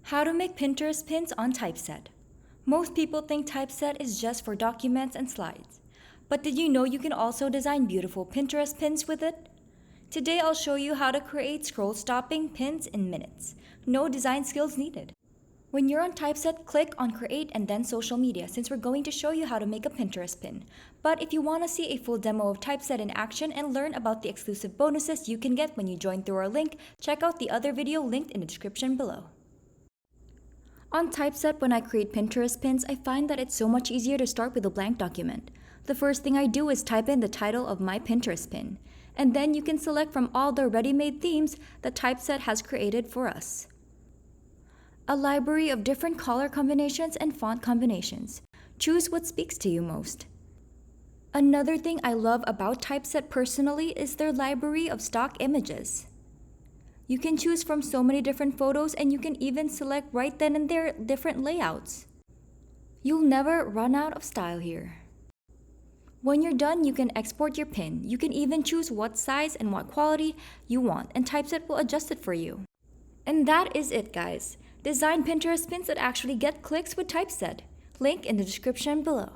How to make Pinterest pins on Typeset. Most people think Typeset is just for documents and slides. But did you know you can also design beautiful Pinterest pins with it? Today I'll show you how to create scroll-stopping pins in minutes. No design skills needed. When you're on Typeset, click on Create and then Social Media since we're going to show you how to make a Pinterest pin. But if you want to see a full demo of Typeset in action and learn about the exclusive bonuses you can get when you join through our link, check out the other video linked in the description below. On Typeset, when I create Pinterest pins, I find that it's so much easier to start with a blank document. The first thing I do is type in the title of my Pinterest pin, and then you can select from all the ready-made themes that Typeset has created for us. A library of different color combinations and font combinations. Choose what speaks to you most. Another thing I love about Typeset personally is their library of stock images. You can choose from so many different photos and you can even select right then and there different layouts. You'll never run out of style here. When you're done, you can export your pin. You can even choose what size and what quality you want, and Typeset will adjust it for you. And that is it, guys. Design Pinterest pins that actually get clicks with Typeset. Link in the description below.